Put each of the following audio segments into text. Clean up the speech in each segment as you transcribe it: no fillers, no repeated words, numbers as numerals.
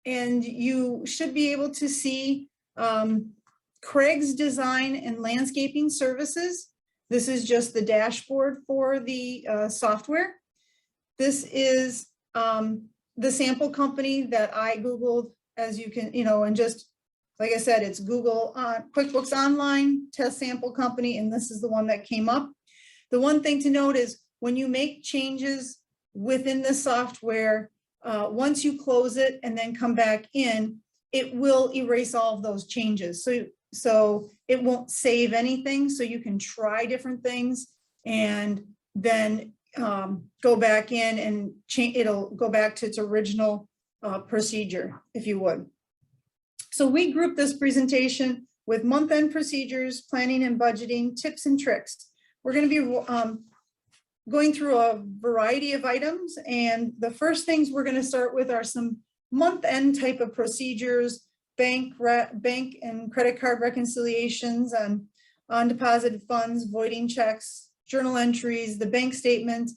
and you should be able to see Craig's Design and Landscaping Services. This is just the dashboard for the software. This is the sample company that I Googled, as you can, and just like I said, it's Google QuickBooks Online Test Sample Company, and this is the one that came up. The one thing to note is when you make changes within the software, once you close it and then come back in, it will erase all of those changes. So it won't save anything. So you can try different things and then go back in and change. It'll go back to its original procedure, if you would. So we grouped this presentation with month-end procedures, planning and budgeting, tips and tricks. We're going to be going through a variety of items, and the first things we're going to start with are some month-end type of procedures, bank and credit card reconciliations, on deposited funds, voiding checks, journal entries, the bank statement,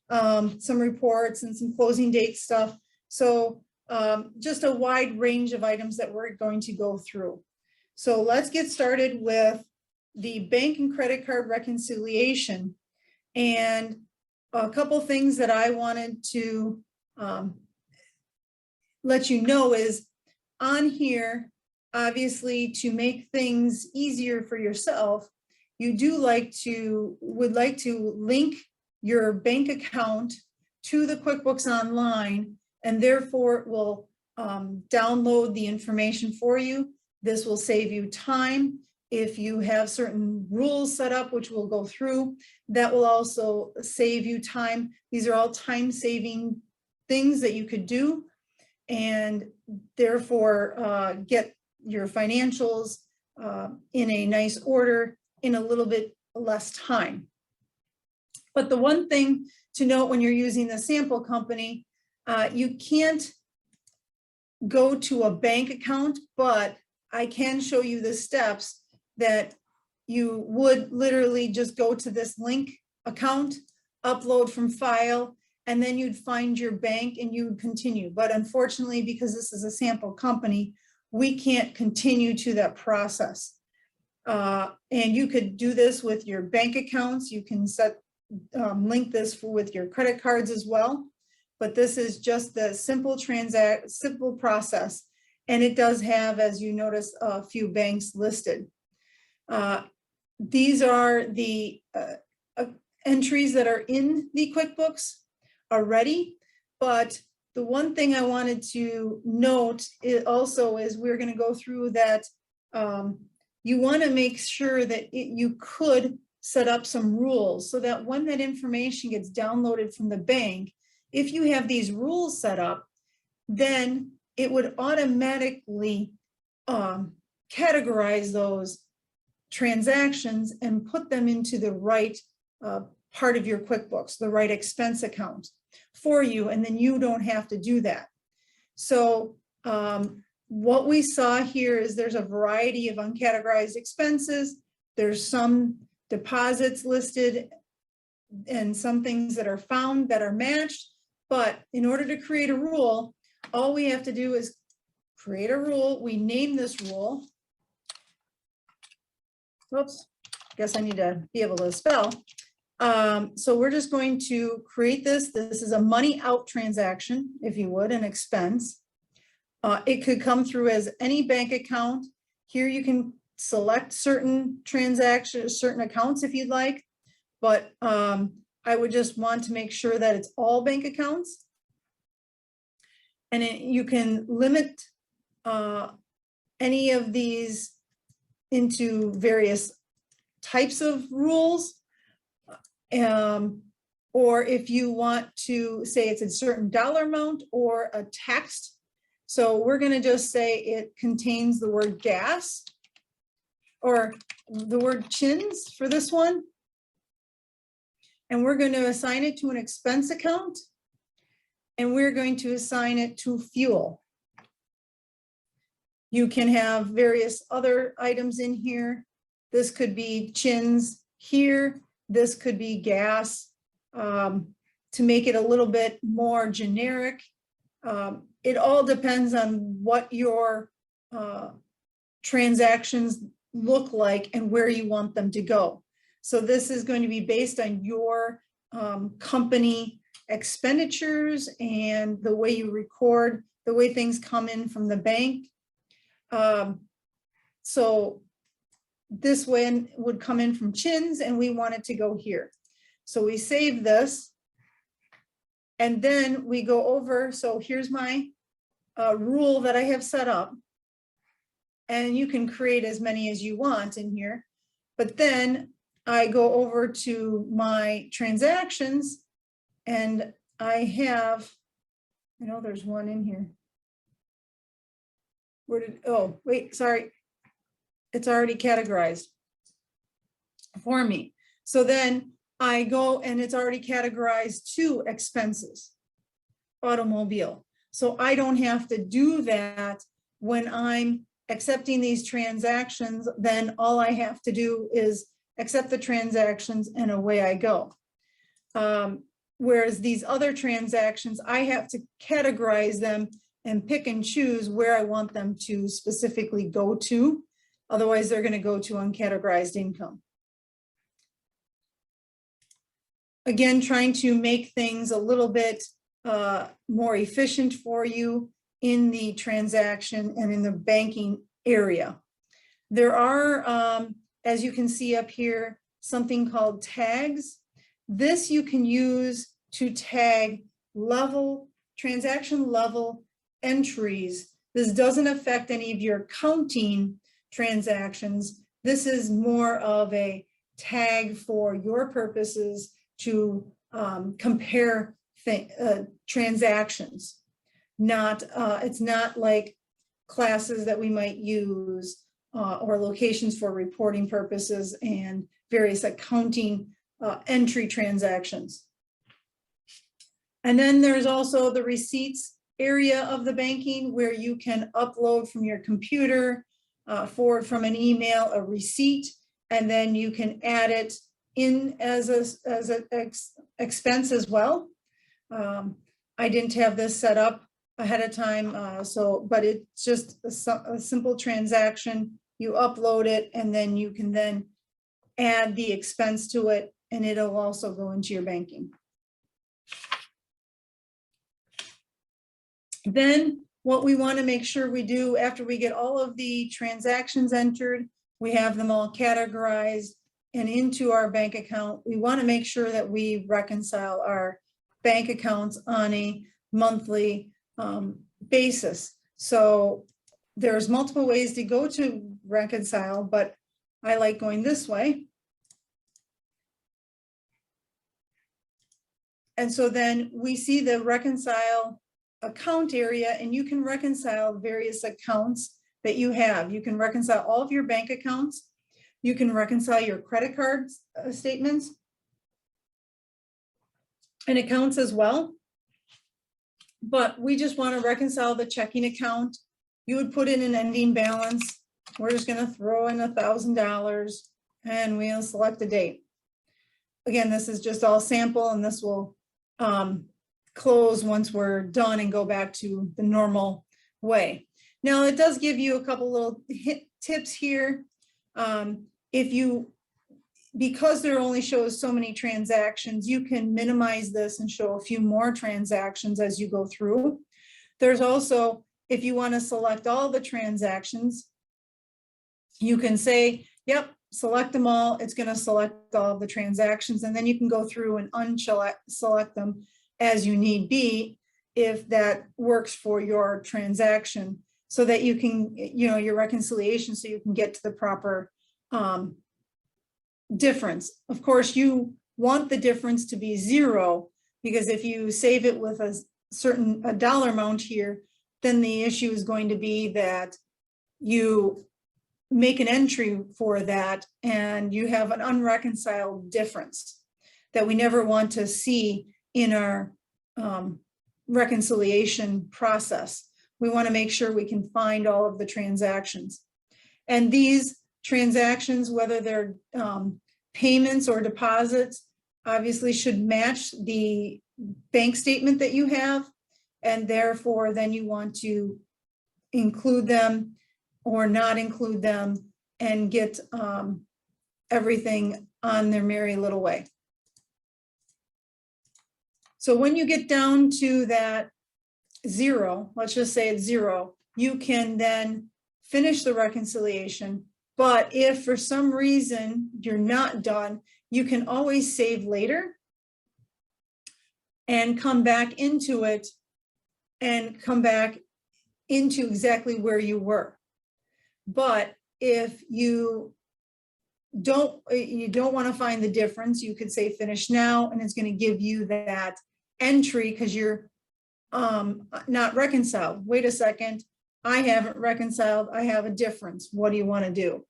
some reports, and some closing date stuff. So just a wide range of items that we're going to go through. So let's get started with the bank and credit card reconciliation. And a couple things that I wanted to let you know is on here, obviously, to make things easier for yourself, you would like to link your bank account to the QuickBooks Online, and therefore it will download the information for you. This will save you time. If you have certain rules set up, which we'll go through, that will also save you time. These are all time-saving things that you could do, and therefore get your financials in a nice order in a little bit less time. But the one thing to note when you're using the sample company, you can't go to a bank account, but I can show you the steps that you would literally just go to this link account, upload from file, and then you'd find your bank and you would continue. But unfortunately, because this is a sample company, we can't continue to that process. And you could do this with your bank accounts. You can link this with your credit cards as well. But this is just the simple process. And it does have, as you notice, a few banks listed. These are the entries that are in the QuickBooks already, but the one thing I wanted to note also is we're going to go through that you want to make sure that you could set up some rules so that when that information gets downloaded from the bank, if you have these rules set up, then it would automatically categorize those transactions and put them into the right part of your QuickBooks, the right expense account for you, and then you don't have to do that. So what we saw here is there's a variety of uncategorized expenses. There's some deposits listed and some things that are found that are matched. But in order to create a rule, all we have to do is create a rule. We name this rule. Whoops, I guess I need to be able to spell. So we're just going to create this. This is a money out transaction, if you would, an expense. It could come through as any bank account. Here you can select certain transactions, certain accounts if you'd like, but I would just want to make sure that it's all bank accounts. And you can limit any of these into various types of rules. Or if you want to say it's a certain dollar amount or a text. So we're going to just say it contains the word gas or the word chins for this one. And we're going to assign it to an expense account. And we're going to assign it to fuel. You can have various other items in here. This could be chins here. This could be gas. To make it a little bit more generic, It all depends on what your transactions look like and where you want them to go. So this is going to be based on your company expenditures and the way you record, the way things come in from the bank. So this one would come in from Chins and we want it to go here. So we save this and then we go over. So here's my rule that I have set up. And you can create as many as you want in here. But then I go over to my transactions and I have, I know there's one in here. Where did, oh, wait, sorry. It's already categorized for me. So then I go and it's already categorized to expenses, automobile. So I don't have to do that when I'm accepting these transactions. Then all I have to do is accept the transactions and away I go. Whereas these other transactions, I have to categorize them and pick and choose where I want them to specifically go to. Otherwise, they're going to go to uncategorized income. Again, trying to make things a little bit more efficient for you in the transaction and in the banking area. There are, as you can see up here, something called tags. This you can use to tag level, transaction level entries. This doesn't affect any of your counting transactions. This is more of a tag for your purposes to compare transactions. It's not like classes that we might use or locations for reporting purposes and various accounting entry transactions. And then there's also the receipts area of the banking where you can upload from your computer, forward from an email, a receipt, and then you can add it in as an expense as well. I didn't have this set up ahead of time, but it's just a simple transaction. You upload it and then you can then add the expense to it and it'll also go into your banking. Then what we want to make sure we do after we get all of the transactions entered, we have them all categorized and into our bank account. We want to make sure that we reconcile our bank accounts on a monthly basis. So there's multiple ways to go to reconcile, but I like going this way. And so then we see the reconcile account area, and you can reconcile various accounts that you have. You can reconcile all of your bank accounts. You can reconcile your credit card statements and accounts as well. But we just want to reconcile the checking account. You would put in an ending balance. We're just going to throw in $1,000 and we'll select a date. Again, this is just all sample and this will close once we're done and go back to the normal way. Now it does give you a couple little tips here. Because there only shows so many transactions, you can minimize this and show a few more transactions as you go through. There's also, if you want to select all the transactions, you can say, yep, select them all. It's going to select all of the transactions, and then you can go through and unselect them as you need be if that works for your transaction, so that you can, your reconciliation, so you can get to the proper difference. Of course, you want the difference to be 0, because if you save it with a dollar amount here, then the issue is going to be that you make an entry for that and you have an unreconciled difference that we never want to see in our reconciliation process. We want to make sure we can find all of the transactions. And these transactions, whether they're payments or deposits, obviously should match the bank statement that you have. and therefore then you want to include them or not include them and get everything on their merry little way. So when you get down to that 0, let's just say it's 0, you can then finish the reconciliation. But if for some reason you're not done, you can always save later and come back into it and come back into exactly where you were. But if you don't want to find the difference, you could say finish now, and it's going to give you that entry because you're not reconciled. Wait a second, I haven't reconciled, I have a difference. What do you want to do?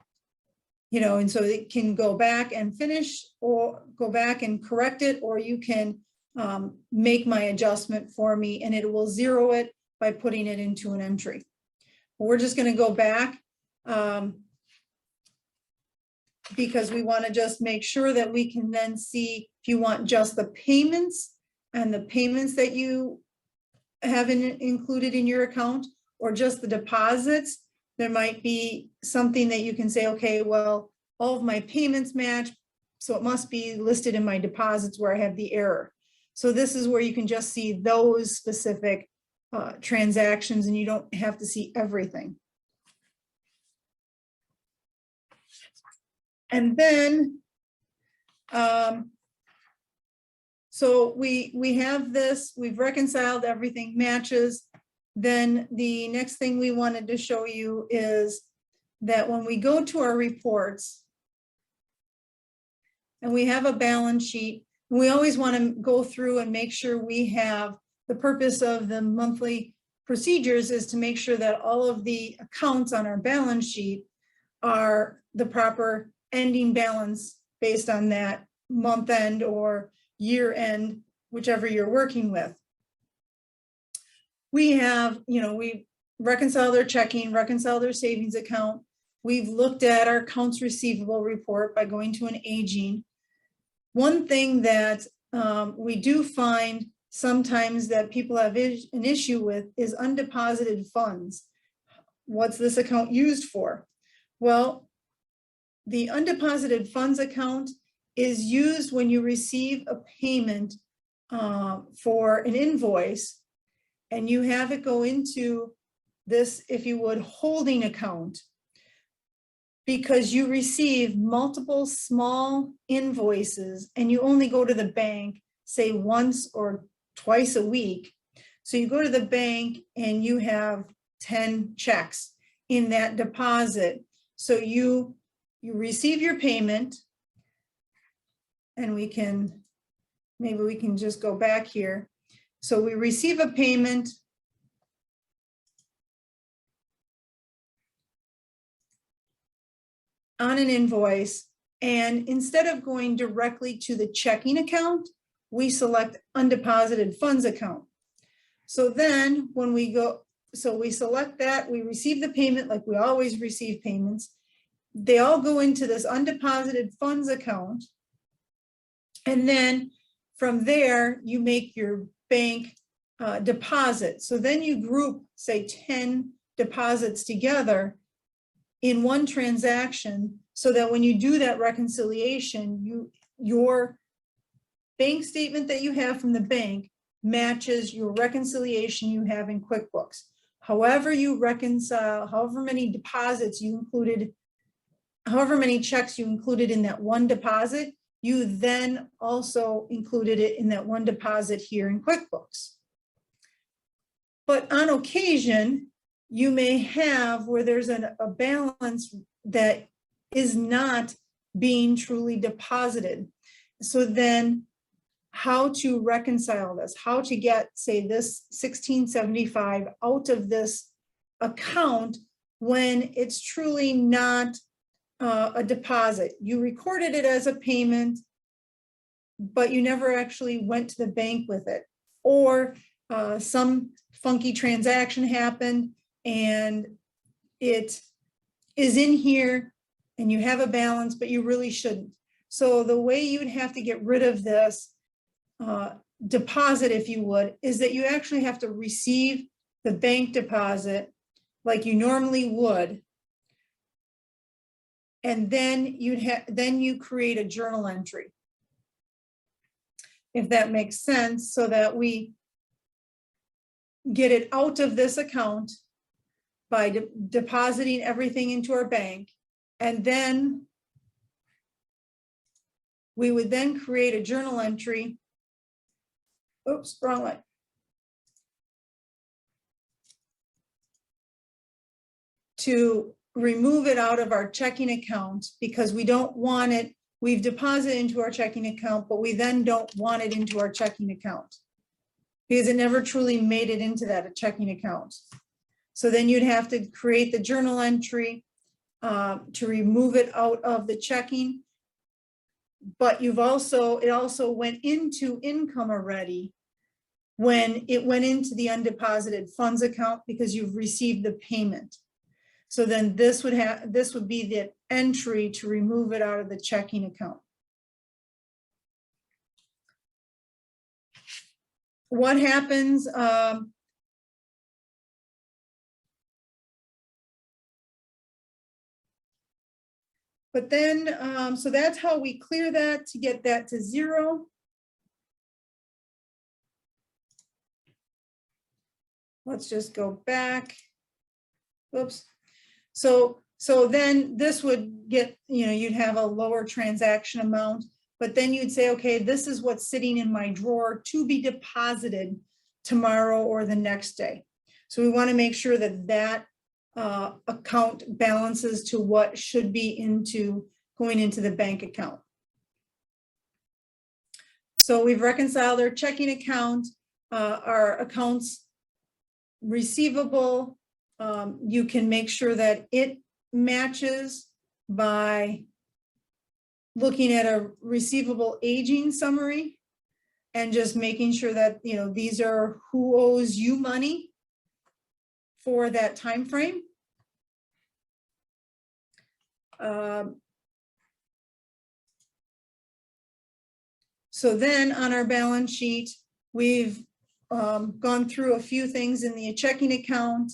You know, and so it can go back and finish or go back and correct it, or you can make my adjustment for me and it will zero it by putting it into an entry. We're just going to go back because we want to just make sure that we can then see if you want just the payments and the payments that you have included in your account, or just the deposits. There might be something that you can say, okay, well, all of my payments match, so it must be listed in my deposits where I have the error. So this is where you can just see those specific transactions, and you don't have to see everything. And then, so we have this, we've reconciled, everything matches. Then the next thing we wanted to show you is that when we go to our reports and we have a balance sheet, we always want to go through and make sure we have, the purpose of the monthly procedures is to make sure that all of the accounts on our balance sheet are the proper ending balance based on that month end or year end, whichever you're working with. We have, you know, we reconcile their checking, reconcile their savings account. We've looked at our accounts receivable report by going to an aging. One thing that we do find sometimes that people have an issue with is undeposited funds. What's this account used for? Well, the undeposited funds account is used when you receive a payment for an invoice, and you have it go into this, if you would, holding account, because you receive multiple small invoices and you only go to the bank, say once or twice a week. So you go to the bank and you have 10 checks in that deposit. So you receive your payment, and maybe we can just go back here. So we receive a payment on an invoice, and instead of going directly to the checking account, we select undeposited funds account. So then when we go, so we select that, we receive the payment like we always receive payments. They all go into this undeposited funds account. And then from there, you make your bank deposit. So then you group, say, 10 deposits together in one transaction, so that when you do that reconciliation, your bank statement that you have from the bank matches your reconciliation you have in QuickBooks. However you reconcile, however many deposits you included, however many checks you included in that one deposit, you then also included it in that one deposit here in QuickBooks. But on occasion, you may have where there's a balance that is not being truly deposited. So then how to reconcile this, how to get, say, this $1675 out of this account when it's truly not a deposit. You recorded it as a payment, but you never actually went to the bank with it, or some funky transaction happened and it is in here and you have a balance, but you really shouldn't. So the way you'd have to get rid of this deposit, if you would, is that you actually have to receive the bank deposit like you normally would. And then you create a journal entry, if that makes sense, so that we get it out of this account by depositing everything into our bank. And then we would then create a journal entry. Oops, wrong way. To remove it out of our checking account, because we don't want it, we've deposited into our checking account, but we then don't want it into our checking account because it never truly made it into that checking account. So then you'd have to create the journal entry to remove it out of the checking. But it also went into income already when it went into the undeposited funds account because you've received the payment. So then this would be the entry to remove it out of the checking account. What happens? But then, so that's how we clear that to get that to 0. Let's just go back. Oops. So then this would get, you'd have a lower transaction amount, but then you'd say, okay, this is what's sitting in my drawer to be deposited tomorrow or the next day. So we want to make sure that that account balances to what should be going into the bank account. So we've reconciled our checking account, our accounts receivable. You can make sure that it matches by looking at a receivable aging summary and just making sure that, these are who owes you money for that time frame. So then on our balance sheet, we've gone through a few things in the checking account,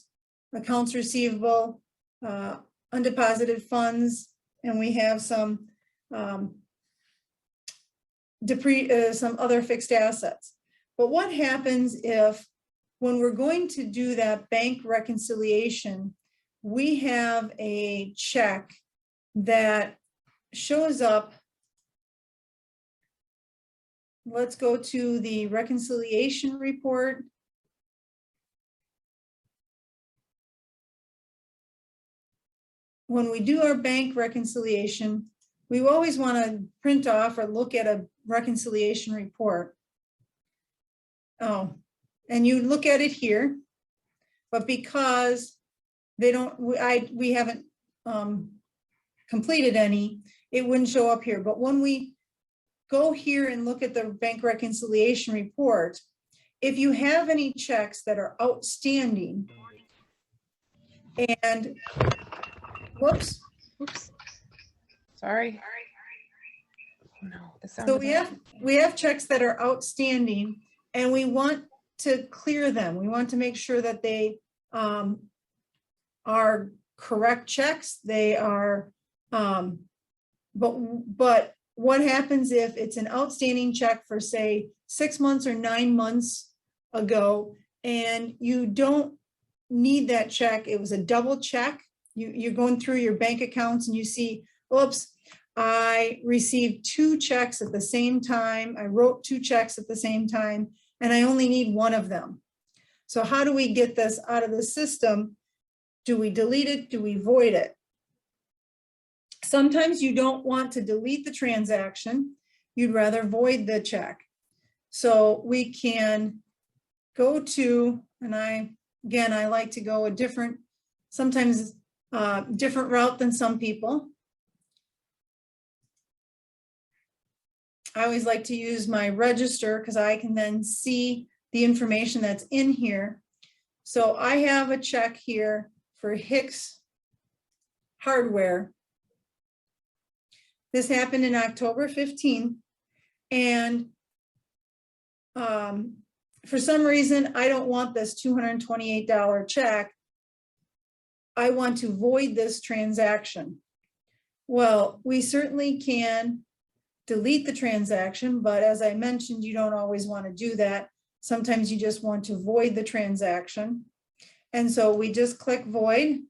accounts receivable, undeposited funds, and we have some some other fixed assets. But what happens if, when we're going to do that bank reconciliation, we have a check that shows up? Let's go to the reconciliation report. When we do our bank reconciliation, we always want to print off or look at a reconciliation report. Oh, and you look at it here, but because we haven't completed any, it wouldn't show up here. But when we go here and look at the bank reconciliation report, if you have any checks that are outstanding and whoops. Oops. Sorry. Oh, no, the sound. So we have checks that are outstanding and we want to clear them. We want to make sure that they are correct checks. They are, but what happens if it's an outstanding check for, say, 6 months or 9 months ago, and you don't need that check? It was a double check. You're going through your bank accounts and you see, oops, I received 2 checks at the same time. I wrote 2 checks at the same time, and I only need one of them. So how do we get this out of the system? Do we delete it? Do we void it? Sometimes you don't want to delete the transaction. You'd rather void the check. So we can go to, and I like to go a different, sometimes different route than some people. I always like to use my register because I can then see the information that's in here. So I have a check here for Hicks Hardware. This happened in October 15th, and for some reason, I don't want this $228 check. I want to void this transaction. Well, we certainly can delete the transaction, but as I mentioned, you don't always want to do that. Sometimes you just want to void the transaction. And so we just click void.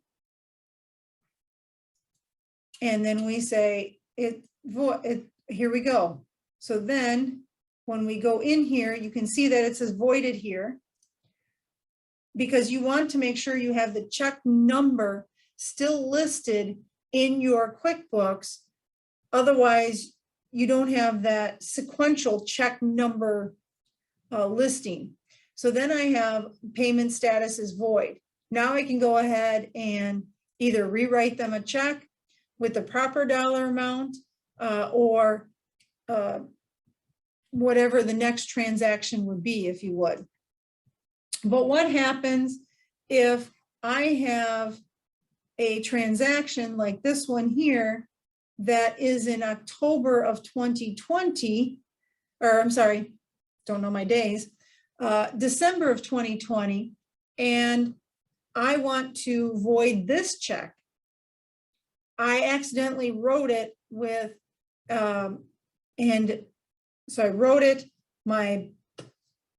And then we say here we go. So then when we go in here, you can see that it says voided here, because you want to make sure you have the check number still listed in your QuickBooks. Otherwise, you don't have that sequential check number listing. So then I have payment status is void. Now I can go ahead and either rewrite them a check with the proper dollar amount or whatever the next transaction would be, if you would. But what happens if I have a transaction like this one here that is in October of 2020, or I'm sorry, don't know my days, December of 2020, and I want to void this check. I accidentally wrote it with, and so I wrote it, my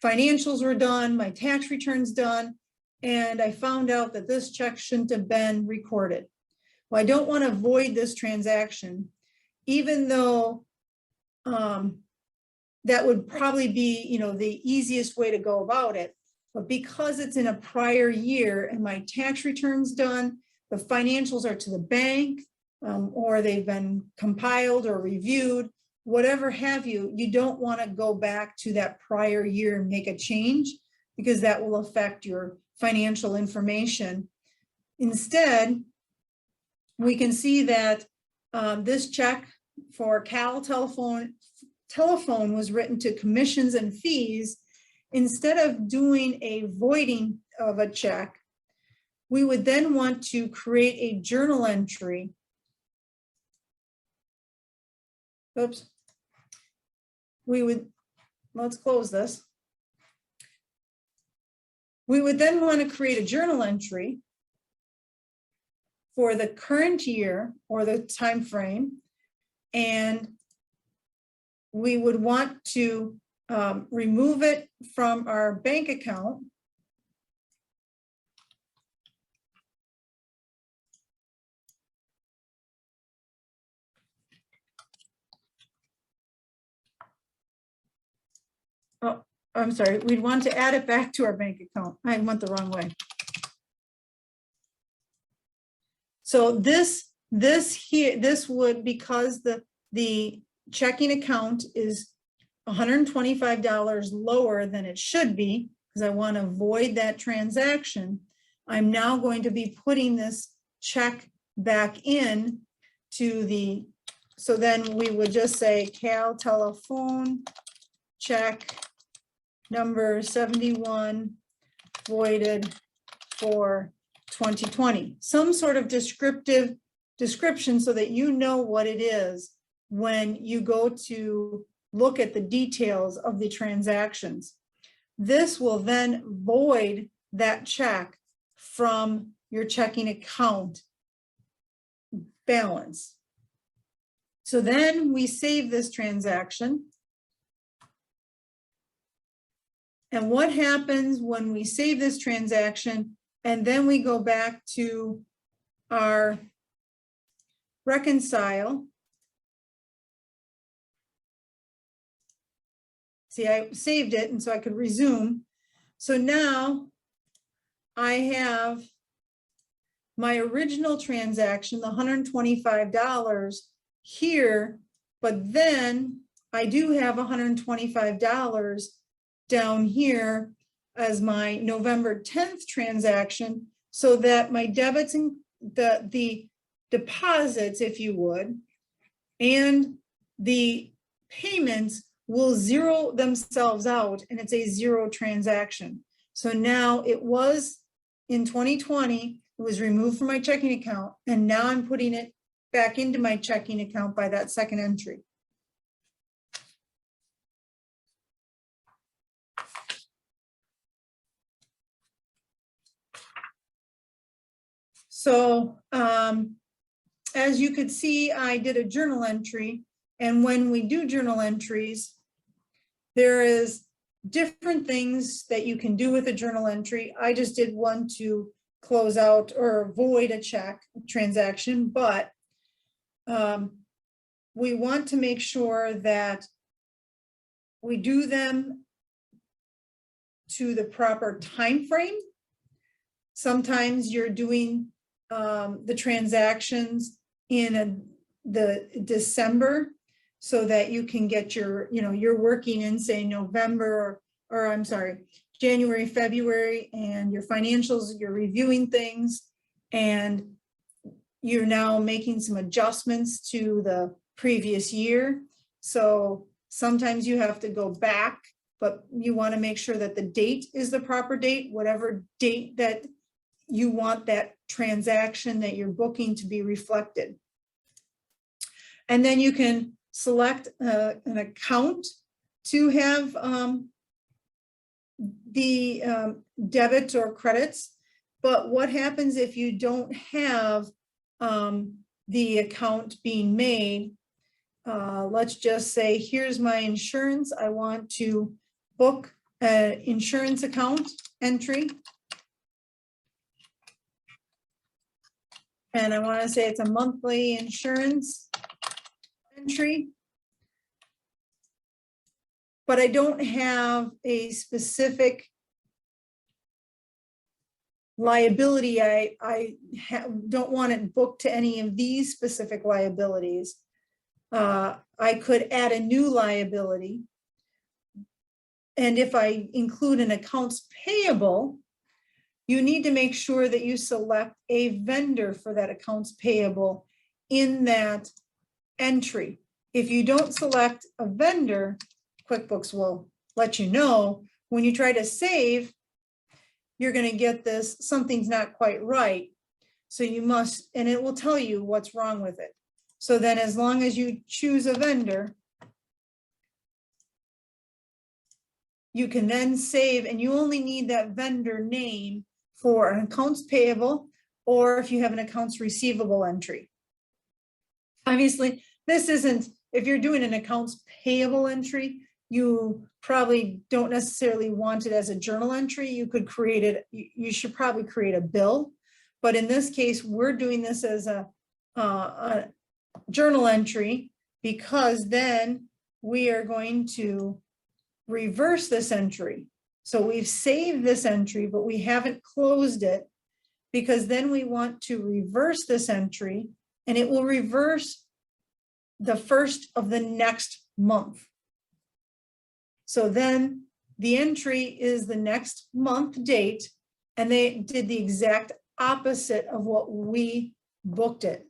financials were done, my tax returns done, and I found out that this check shouldn't have been recorded. Well, I don't want to void this transaction, even though that would probably be, you know, the easiest way to go about it. But because it's in a prior year and my tax return's done, the financials are to the bank, or they've been compiled or reviewed, whatever have you, you don't want to go back to that prior year and make a change, because that will affect your financial information. Instead, we can see that this check for Cal Telephone was written to commissions and fees. Instead of doing a voiding of a check, we would then want to create a journal entry. Oops. Let's close this. We would then want to create a journal entry for the current year or the time frame, and we would want to remove it from our bank account. Oh, I'm sorry, we'd want to add it back to our bank account. I went the wrong way. So this would, because the checking account is $125 lower than it should be, because I want to void that transaction, I'm now going to be putting this check back in to the, so then we would just say Cal Telephone check number 71 voided for 2020. Some sort of description so that you know what it is when you go to look at the details of the transactions. This will then void that check from your checking account balance. So then we save this transaction. And what happens when we save this transaction and then we go back to our reconcile? See, I saved it and so I could resume. So now I have my original transaction, the $125 here, but then I do have $125 down here as my November 10th transaction, so that my debits and the deposits, if you would, and the payments will zero themselves out, and it's a zero transaction. So now it was in 2020, it was removed from my checking account, and now I'm putting it back into my checking account by that second entry. So as you could see, I did a journal entry, and when we do journal entries, there is different things that you can do with a journal entry. I just did one to close out or void a check transaction, but we want to make sure that we do them to the proper time frame. Sometimes you're doing the transactions in the December so that you can get your, you're working in, say, November or I'm sorry, January, February, and your financials, you're reviewing things, and you're now making some adjustments to the previous year. So sometimes you have to go back, but you want to make sure that the date is the proper date, whatever date that you want that transaction that you're booking to be reflected. And then you can select an account to have the debit or credits. But what happens if you don't have the account being made? Let's just say, here's my insurance. I want to book an insurance account entry. And I want to say it's a monthly insurance entry. But I don't have a specific liability. I don't want it booked to any of these specific liabilities. I could add a new liability. And if I include an accounts payable, you need to make sure that you select a vendor for that accounts payable in that entry. If you don't select a vendor, QuickBooks will let you know when you try to save, you're going to get this, something's not quite right. So you must, and it will tell you what's wrong with it. So then as long as you choose a vendor, you can then save, and you only need that vendor name for an accounts payable, or if you have an accounts receivable entry. Obviously, this isn't, if you're doing an accounts payable entry, you probably don't necessarily want it as a journal entry. You could create it, you should probably create a bill. But in this case, we're doing this as a journal entry, because then we are going to reverse this entry. So we've saved this entry, but we haven't closed it, because then we want to reverse this entry, and it will reverse the first of the next month. So then the entry is the next month date, and they did the exact opposite of what we booked it.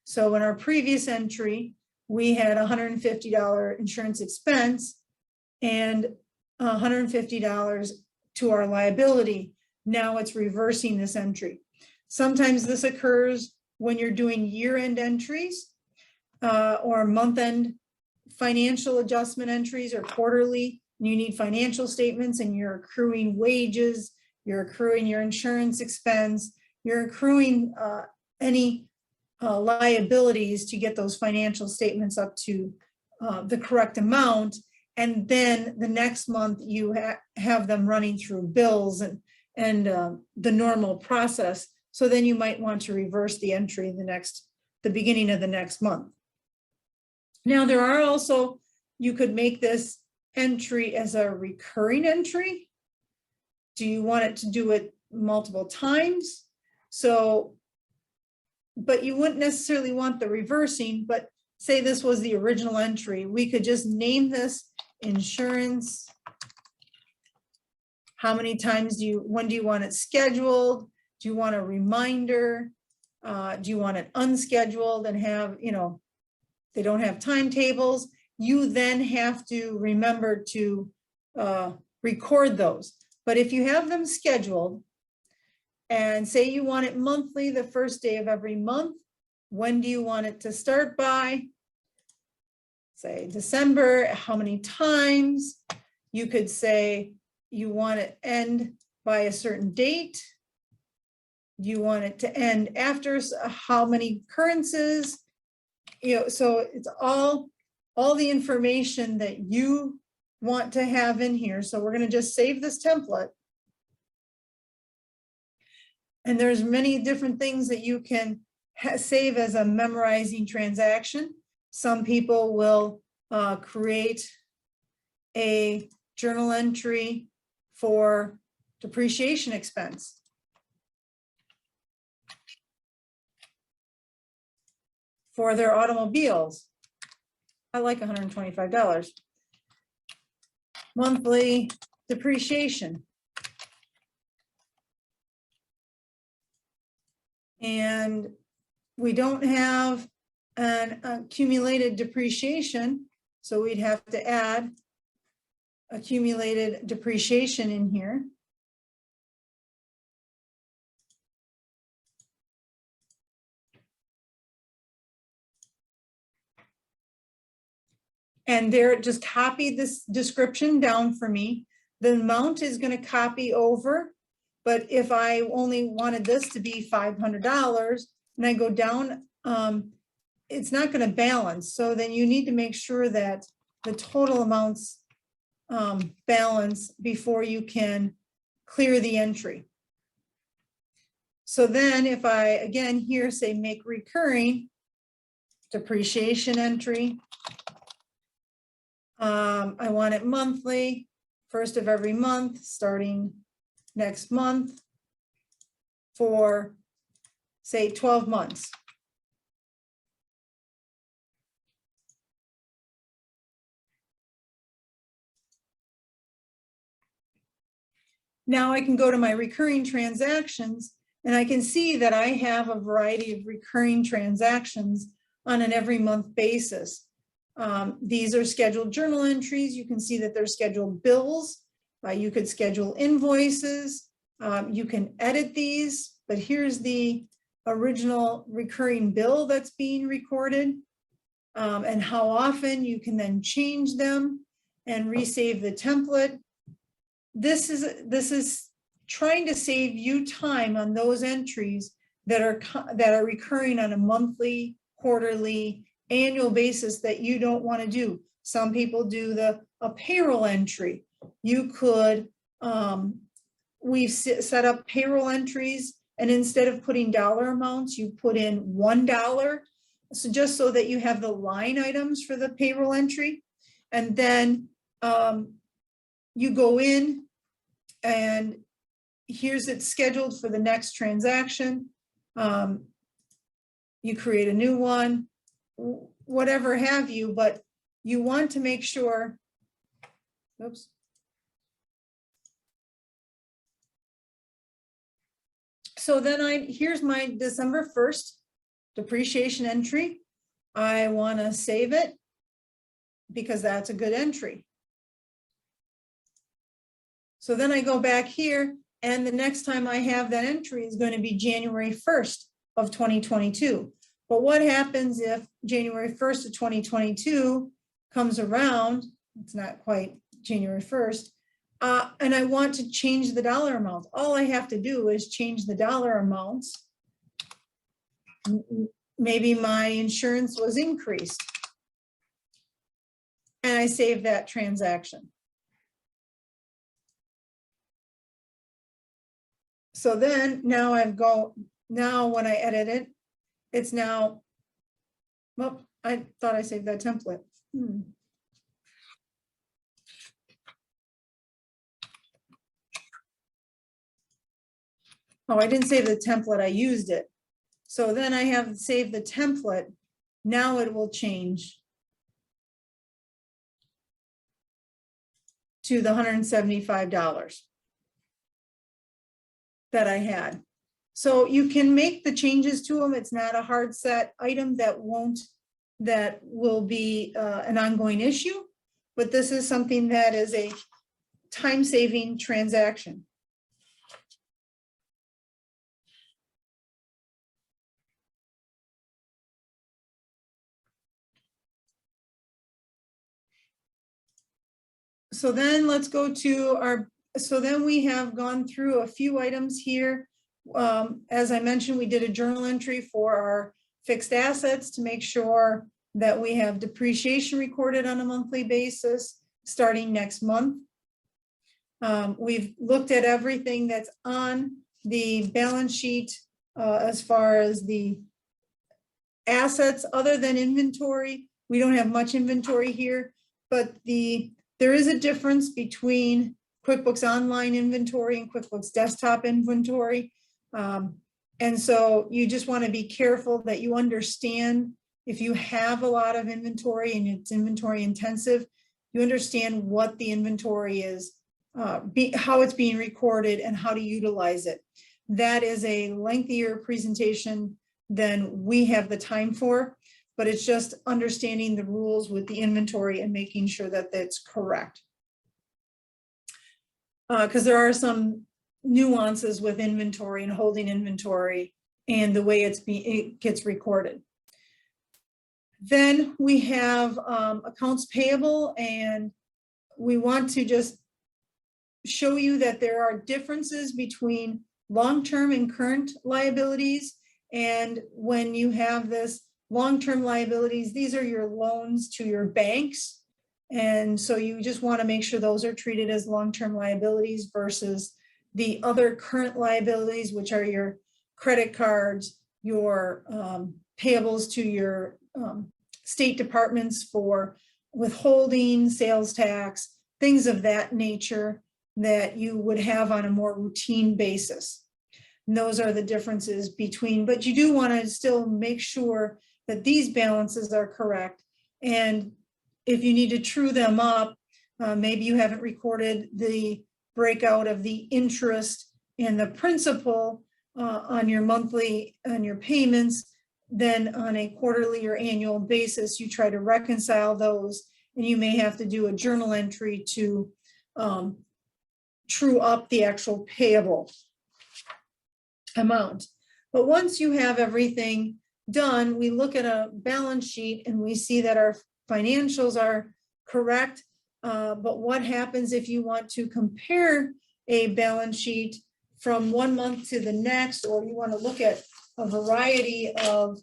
So in our previous entry, we had $150 insurance expense and $150 to our liability. Now it's reversing this entry. Sometimes this occurs when you're doing year-end entries or month-end financial adjustment entries, or quarterly, and you need financial statements, and you're accruing wages, you're accruing your insurance expense, you're accruing any liabilities to get those financial statements up to the correct amount. And then the next month you have them running through bills and the normal process. So then you might want to reverse the entry the beginning of the next month. Now there are also, you could make this entry as a recurring entry. Do you want it to do it multiple times? So, but you wouldn't necessarily want the reversing, but say this was the original entry, we could just name this insurance. How many times when do you want it scheduled? Do you want a reminder? Do you want it unscheduled and have, they don't have timetables? You then have to remember to record those. But if you have them scheduled, and say you want it monthly, the first day of every month, when do you want it to start by? Say December, how many times? You could say you want it end by a certain date. you want it to end after how many occurrences, so it's all the information that you want to have in here. So we're going to just save this template. And there's many different things that you can save as a memorizing transaction. Some people will create a journal entry for depreciation expense. For their automobiles. I like $125. Monthly depreciation. And we don't have an accumulated depreciation, so we'd have to add accumulated depreciation in here. And there, just copy this description down for me. The amount is going to copy over, but if I only wanted this to be $500 and I go down, it's not going to balance. So then you need to make sure that the total amounts balance before you can clear the entry. So then if I, again, here say make recurring depreciation entry, I want it monthly, first of every month, starting next month for, say, 12 months. Now I can go to my recurring transactions and I can see that I have a variety of recurring transactions on an every month basis. These are scheduled journal entries. You can see that they're scheduled bills. You could schedule invoices. You can edit these, but here's the original recurring bill that's being recorded, and how often you can then change them and resave the template. This is trying to save you time on those entries that are recurring on a monthly, quarterly, annual basis that you don't want to do. Some people do a payroll entry. You could, we've set up payroll entries, and instead of putting dollar amounts, you put in $1. So just so that you have the line items for the payroll entry. And then you go in and here's it scheduled for the next transaction. You create a new one, whatever have you, but you want to make sure, oops. So then here's my December 1st depreciation entry. I want to save it because that's a good entry. So then I go back here, and the next time I have that entry is going to be January 1st of 2022. But what happens if January 1st of 2022 comes around? It's not quite January 1st. And I want to change the dollar amount. All I have to do is change the dollar amounts. Maybe my insurance was increased. And I save that transaction. So then now now when I edit it, it's now, well, I thought I saved that template. Oh, I didn't save the template, I used it. So then I have saved the template. Now it will change to the $175 that I had. So you can make the changes to them. It's not a hard set item that will be an ongoing issue, but this is something that is a time-saving transaction. So then let's go to so then we have gone through a few items here. As I mentioned, we did a journal entry for our fixed assets to make sure that we have depreciation recorded on a monthly basis starting next month. We've looked at everything that's on the balance sheet as far as the assets other than inventory. We don't have much inventory here, but there is a difference between QuickBooks Online inventory and QuickBooks Desktop inventory. And so you just want to be careful that you understand if you have a lot of inventory and it's inventory intensive, you understand what the inventory is, how it's being recorded and how to utilize it. That is a lengthier presentation than we have the time for, but it's just understanding the rules with the inventory and making sure that that's correct. Because there are some nuances with inventory and holding inventory and the way it gets recorded. Then we have accounts payable, and we want to just show you that there are differences between long-term and current liabilities. And when you have this long-term liabilities, these are your loans to your banks. And so you just want to make sure those are treated as long-term liabilities versus the other current liabilities, which are your credit cards, your payables to your state departments for withholding, sales tax, things of that nature that you would have on a more routine basis. And those are the differences between, but you do want to still make sure that these balances are correct. And if you need to true them up, maybe you haven't recorded the breakout of the interest and the principal on your monthly, on your payments, then on a quarterly or annual basis, you try to reconcile those, and you may have to do a journal entry to true up the actual payable amount. But once you have everything done, we look at a balance sheet and we see that our financials are correct. But what happens if you want to compare a balance sheet from one month to the next, or you want to look at a variety of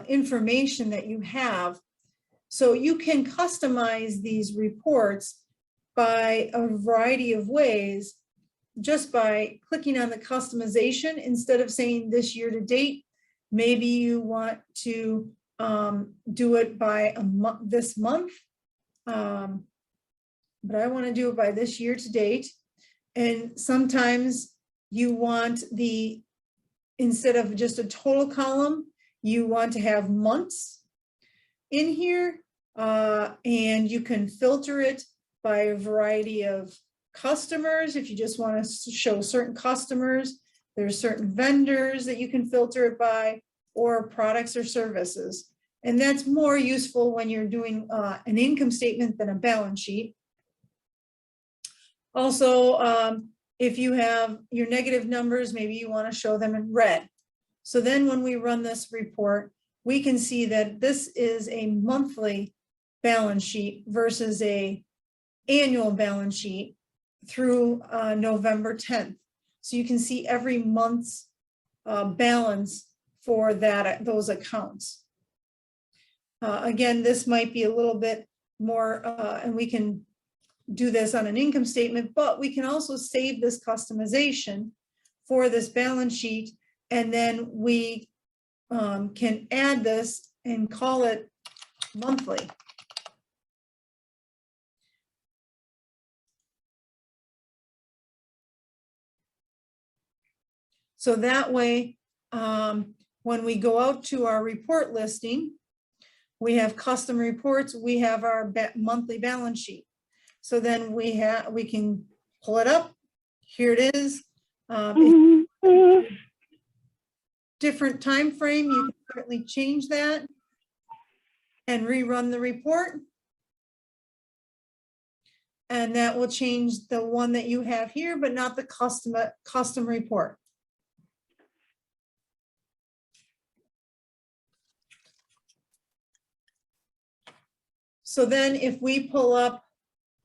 information that you have? So you can customize these reports by a variety of ways, just by clicking on the customization. Instead of saying this year to date, maybe you want to do it by this month, but I want to do it by this year to date. And sometimes you want instead of just a total column, you want to have months in here, and you can filter it by a variety of customers. If you just want to show certain customers, there's certain vendors that you can filter it by, or products or services. And that's more useful when you're doing an income statement than a balance sheet. Also, if you have your negative numbers, maybe you want to show them in red. So then when we run this report, we can see that this is a monthly balance sheet versus a annual balance sheet through November 10th. So you can see every month's balance for those accounts. Again, this might be a little bit more, and we can do this on an income statement, but we can also save this customization for this balance sheet, and then we can add this and call it monthly. So that way, when we go out to our report listing, we have custom reports, we have our monthly balance sheet. So then we can pull it up. Here it is. Different time frame, you can certainly change that and rerun the report. And that will change the one that you have here, but not the custom report. So then if we pull up,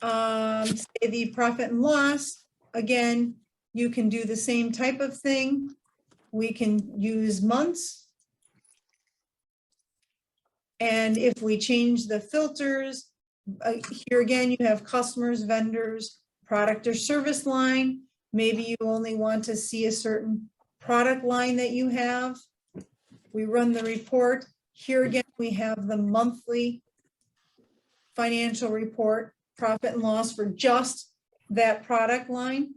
say, the profit and loss, again, you can do the same type of thing. We can use months. And if we change the filters, here again, you have customers, vendors, product or service line. Maybe you only want to see a certain product line that you have. We run the report. Here again, we have the monthly financial report, profit and loss for just that product line,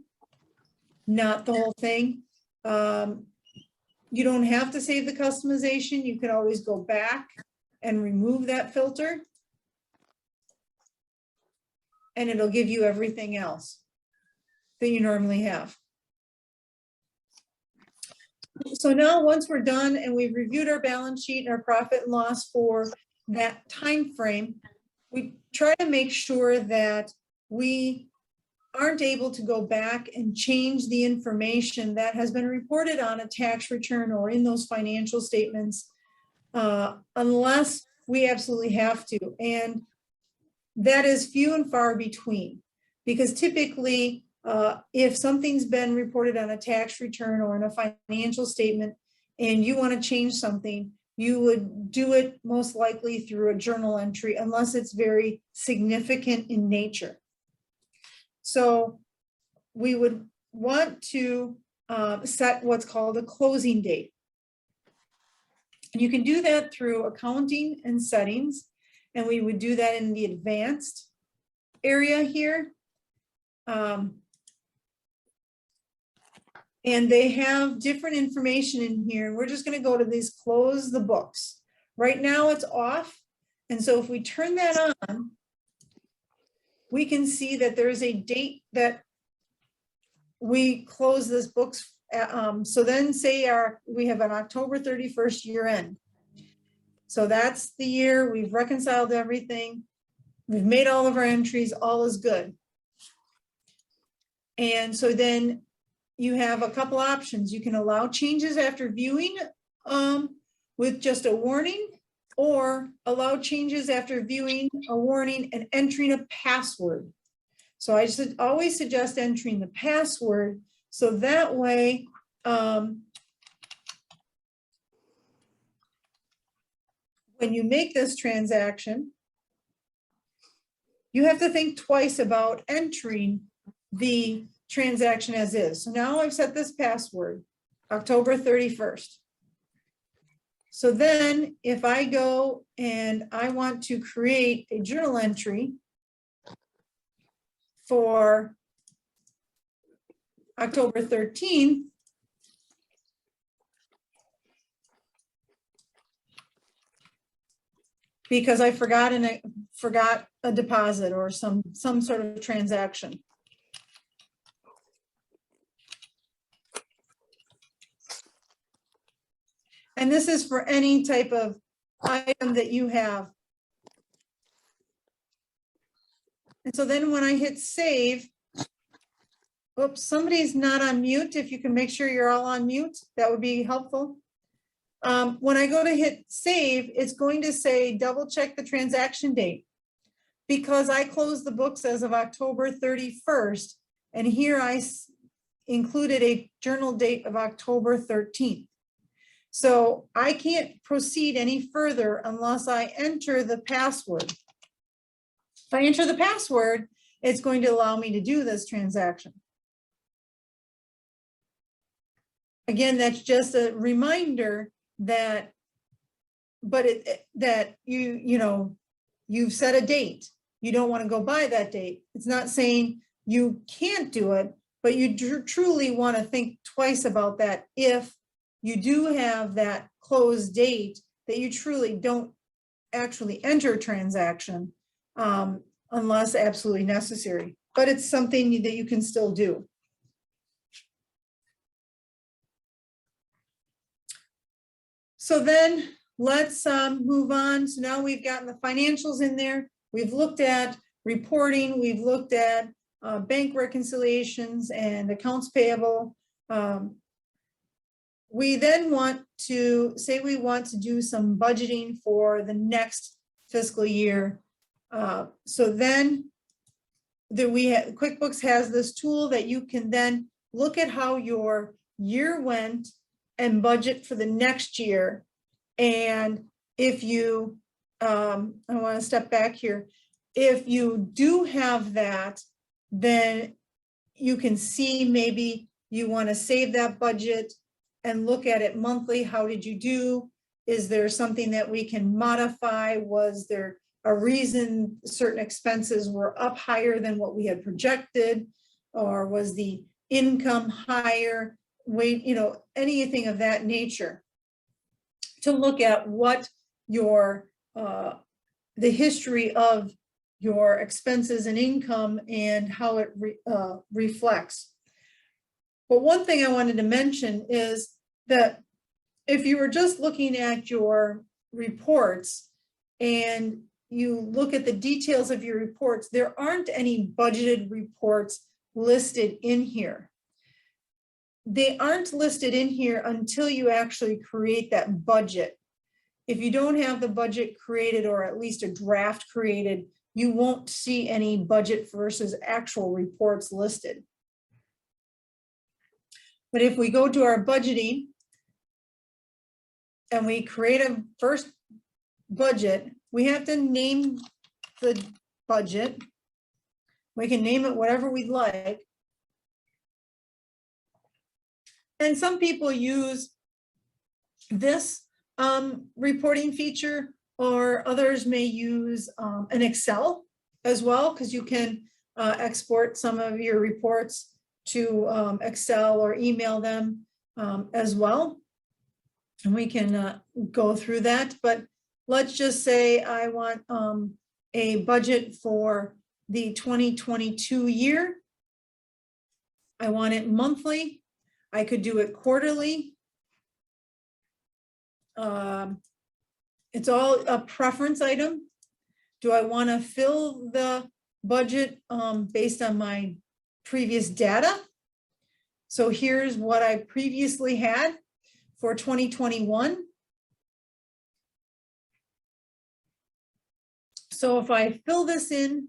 not the whole thing. You don't have to save the customization. You can always go back and remove that filter, and it'll give you everything else that you normally have. So now once we're done and we've reviewed our balance sheet and our profit and loss for that time frame, we try to make sure that we aren't able to go back and change the information that has been reported on a tax return or in those financial statements, unless we absolutely have to. And that is few and far between, because typically, if something's been reported on a tax return or in a financial statement and you want to change something, you would do it most likely through a journal entry unless it's very significant in nature. So we would want to set what's called a closing date. And you can do that through accounting and settings, and we would do that in the advanced area here. And they have different information in here. And we're just going to go to these close the books. Right now it's off. And so if we turn that on, we can see that there is a date that we close this books. So then say we have an October 31st year end. So that's the year we've reconciled everything. We've made all of our entries, all is good. And so then you have a couple options. You can allow changes after viewing with just a warning, or allow changes after viewing, a warning, and entering a password. So I should always suggest entering the password, so that way when you make this transaction, you have to think twice about entering the transaction as is. So now I've set this password, October 31st. So then if I go and I want to create a journal entry for October 13th, because I forgot a deposit or some sort of transaction. And this is for any type of item that you have. And so then when I hit save, oops, somebody's not on mute. If you can make sure you're all on mute, that would be helpful. When I go to hit save, it's going to say double check the transaction date, because I closed the books as of October 31st. And here I included a journal date of October 13th. So I can't proceed any further unless I enter the password. If I enter the password, it's going to allow me to do this transaction. Again, that's just a reminder that, but that you've set a date. You don't want to go by that date. It's not saying you can't do it, but you truly want to think twice about that if you do have that closed date, that you truly don't actually enter a transaction unless absolutely necessary. But it's something that you can still do. So then let's move on. So now we've gotten the financials in there. We've looked at reporting. We've looked at bank reconciliations and accounts payable. We then want to say we want to do some budgeting for the next fiscal year. So then QuickBooks has this tool that you can then look at how your year went and budget for the next year. And if you, I want to step back here. If you do have that, then you can see maybe you want to save that budget and look at it monthly. How did you do? Is there something that we can modify? Was there a reason certain expenses were up higher than what we had projected? Or was the income higher? Wait, anything of that nature, to look at what your the history of your expenses and income and how it reflects. But one thing I wanted to mention is that if you were just looking at your reports and you look at the details of your reports, there aren't any budgeted reports listed in here. They aren't listed in here until you actually create that budget. If you don't have the budget created, or at least a draft created, you won't see any budget versus actual reports listed. But if we go to our budgeting and we create a first budget, we have to name the budget. We can name it whatever we'd like. And some people use this reporting feature, or others may use an Excel as well, because you can export some of your reports to Excel or email them as well. And we can go through that, but let's just say I want a budget for the 2022 year. I want it monthly. I could do it quarterly. It's all a preference item. Do I want to fill the budget based on my previous data? So here's what I previously had for 2021. So if I fill this in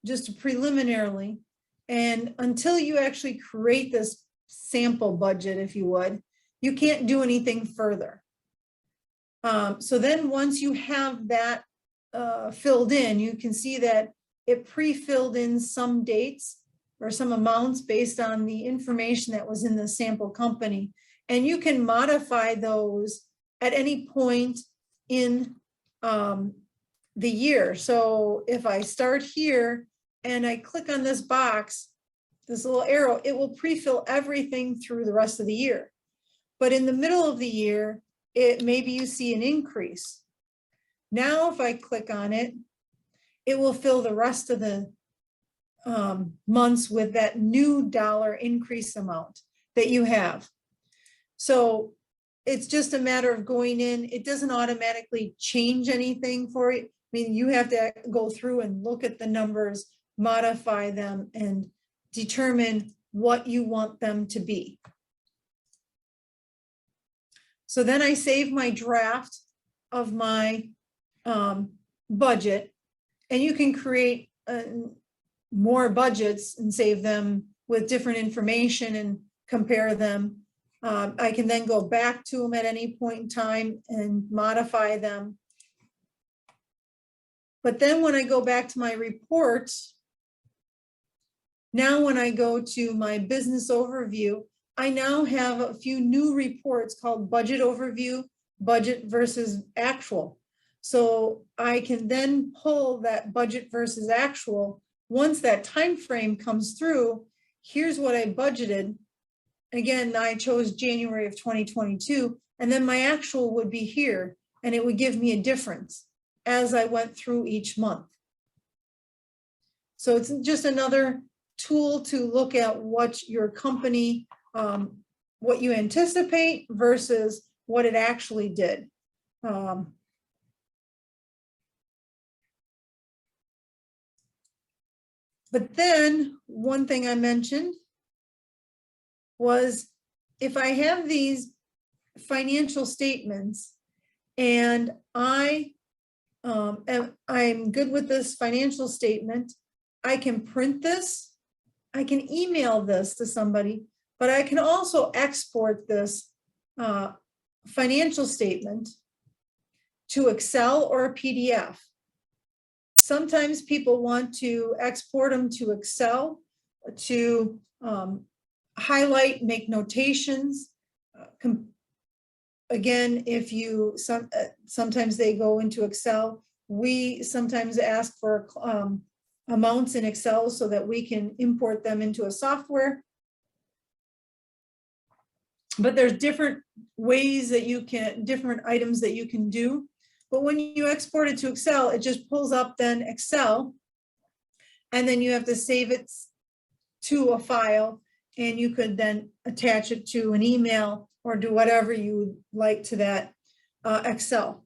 just preliminarily, and until you actually create this sample budget, if you would, you can't do anything further. So then once you have that filled in, you can see that it pre-filled in some dates or some amounts based on the information that was in the sample company. And you can modify those at any point in the year. So if I start here and I click on this box, this little arrow, it will pre-fill everything through the rest of the year. But in the middle of the year, maybe you see an increase. Now, if I click on it, it will fill the rest of the months with that new dollar increase amount that you have. So it's just a matter of going in. It doesn't automatically change anything for you. I mean, you have to go through and look at the numbers, modify them, and determine what you want them to be. So then I save my draft of my budget, and you can create more budgets and save them with different information and compare them. I can then go back to them at any point in time and modify them. But then when I go back to my reports, now when I go to my business overview, I now have a few new reports called budget overview, budget versus actual. So I can then pull that budget versus actual. Once that time frame comes through, here's what I budgeted. Again, I chose January of 2022, and then my actual would be here, and it would give me a difference as I went through each month. So it's just another tool to look at what your company, what you anticipate versus what it actually did. But then one thing I mentioned was, if I have these financial statements and I'm good with this financial statement, I can print this, I can email this to somebody, but I can also export this financial statement to Excel or a PDF. Sometimes people want to export them to Excel to highlight, make notations. Again, if you, sometimes they go into Excel. We sometimes ask for amounts in Excel so that we can import them into a software. But there's different ways that you can, different items that you can do. But when you export it to Excel, it just pulls up then Excel, and then you have to save it to a file, and you could then attach it to an email or do whatever you would like to that Excel.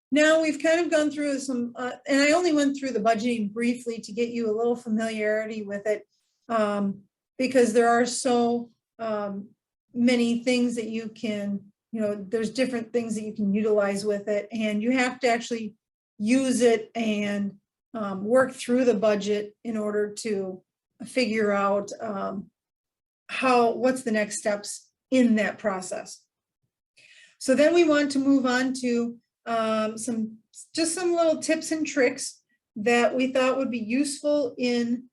Now we've kind of gone through some, and I only went through the budgeting briefly to get you a little familiarity with it, because there are so many things that you can, there's different things that you can utilize with it, and you have to actually use it and work through the budget in order to figure out what's the next steps in that process. So then we want to move on to some little tips and tricks that we thought would be useful in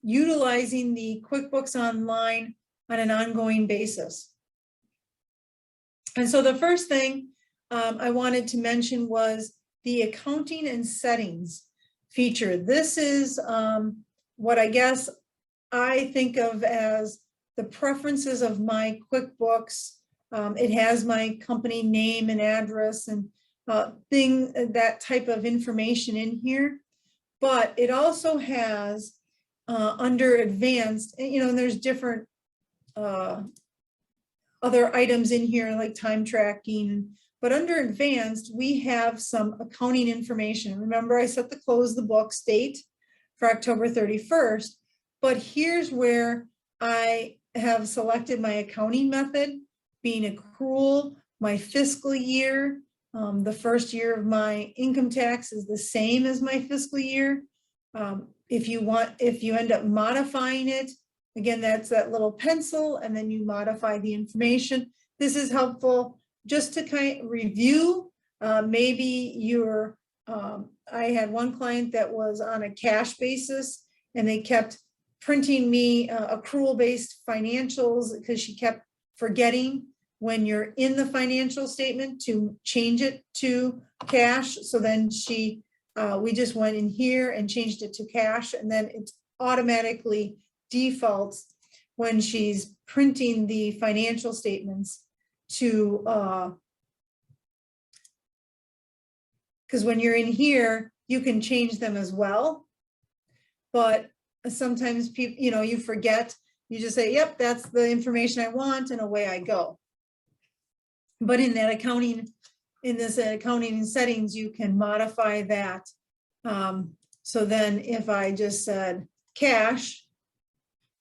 utilizing the QuickBooks Online on an ongoing basis. And so the first thing I wanted to mention was the accounting and settings feature. This is what I guess I think of as the preferences of my QuickBooks. It has my company name and address and that type of information in here, but it also has under advanced, and there's different other items in here like time tracking, but under advanced we have some accounting information. Remember, I set the close the books date for October 31st, but here's where I have selected my accounting method being accrual, my fiscal year. The first year of my income tax is the same as my fiscal year. If you end up modifying it, again, that's that little pencil, and then you modify the information. This is helpful just to kind of review. Maybe I had one client that was on a cash basis, and they kept printing me accrual-based financials because she kept forgetting when you're in the financial statement to change it to cash. So then we just went in here and changed it to cash, and then it automatically defaults when she's printing the financial statements to, because when you're in here, you can change them as well. But sometimes people, you forget, you just say, yep, that's the information I want, and away I go. But in that accounting, in this accounting and settings, you can modify that. So then if I just said cash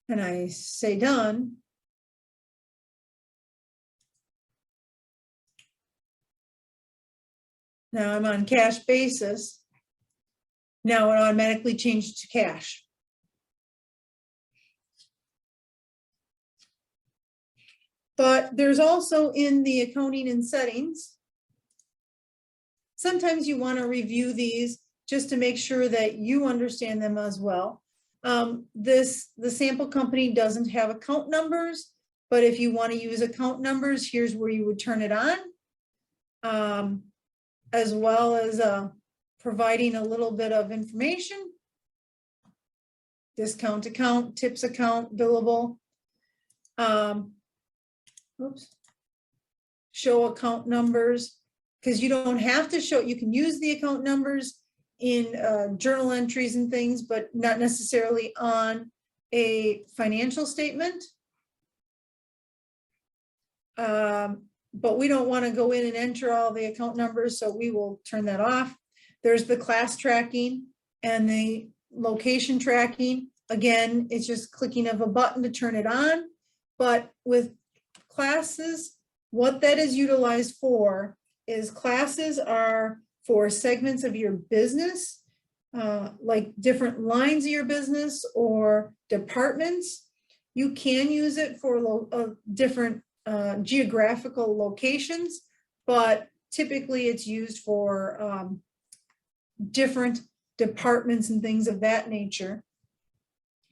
and I say done, now I'm on cash basis. Now it automatically changed to cash. But there's also in the accounting and settings, sometimes you want to review these just to make sure that you understand them as well. The sample company doesn't have account numbers, but if you want to use account numbers, here's where you would turn it on, as well as providing a little bit of information. Discount account, tips account, billable. Oops. Show account numbers, because you don't have to show, you can use the account numbers in journal entries and things, but not necessarily on a financial statement. But we don't want to go in and enter all the account numbers, so we will turn that off. There's the class tracking and the location tracking. Again, it's just clicking of a button to turn it on, but with classes, what that is utilized for is classes are for segments of your business, like different lines of your business or departments. You can use it for different geographical locations, but typically it's used for different departments and things of that nature.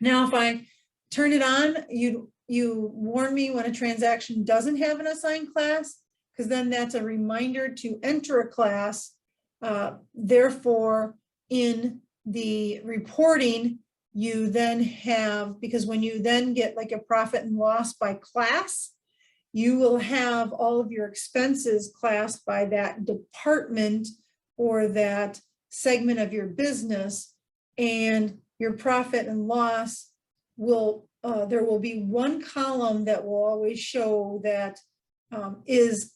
Now, if I turn it on, you warn me when a transaction doesn't have an assigned class, because then that's a reminder to enter a class. Therefore, in the reporting, you then have, because when you then get like a profit and loss by class, you will have all of your expenses classed by that department or that segment of your business, and your profit and loss will, there will be one column that will always show that is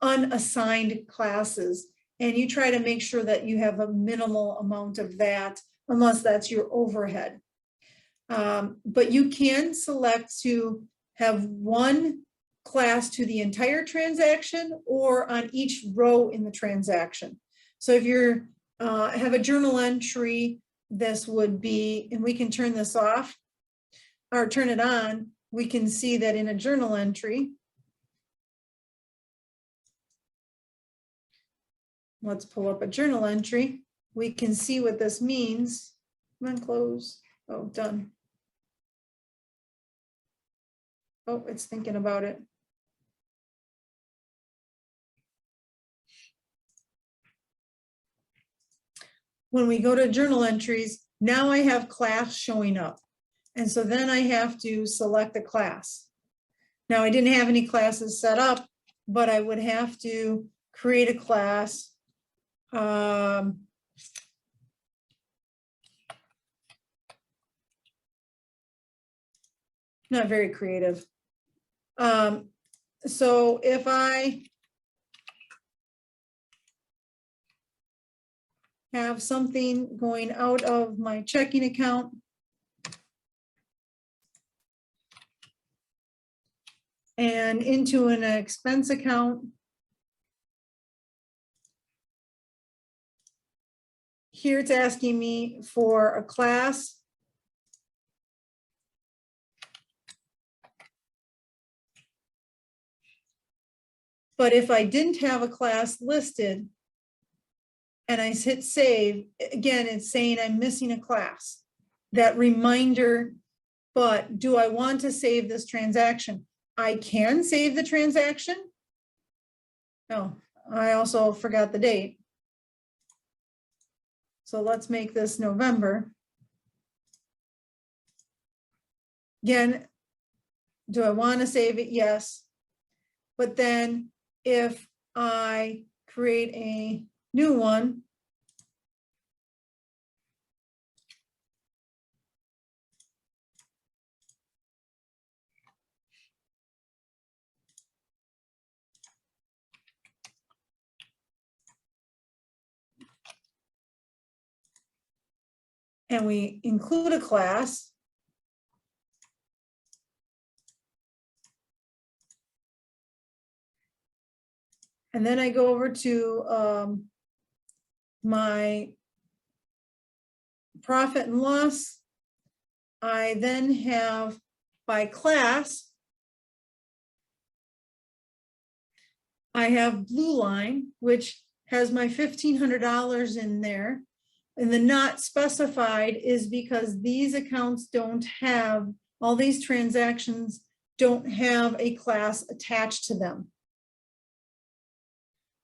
unassigned classes. And you try to make sure that you have a minimal amount of that, unless that's your overhead. But you can select to have one class to the entire transaction or on each row in the transaction. So if you're have a journal entry, this would be, and we can turn this off or turn it on, we can see that in a journal entry, let's pull up a journal entry. We can see what this means. Come on, close. Oh, done. Oh, it's thinking about it. When we go to journal entries, now I have class showing up. And so then I have to select a class. Now I didn't have any classes set up, but I would have to create a class. Not very creative. So if I have something going out of my checking account, and into an expense account, here it's asking me for a class. But if I didn't have a class listed and I hit save, again, it's saying I'm missing a class. That reminder, but do I want to save this transaction? I can save the transaction. No, I also forgot the date. So let's make this November. Again, do I want to save it? Yes. But then if I create a new one, and we include a class, and then I go over to my profit and loss, I then have by class, I have blue line, which has my $1,500 in there. And the not specified is because these accounts don't have, all these transactions don't have a class attached to them.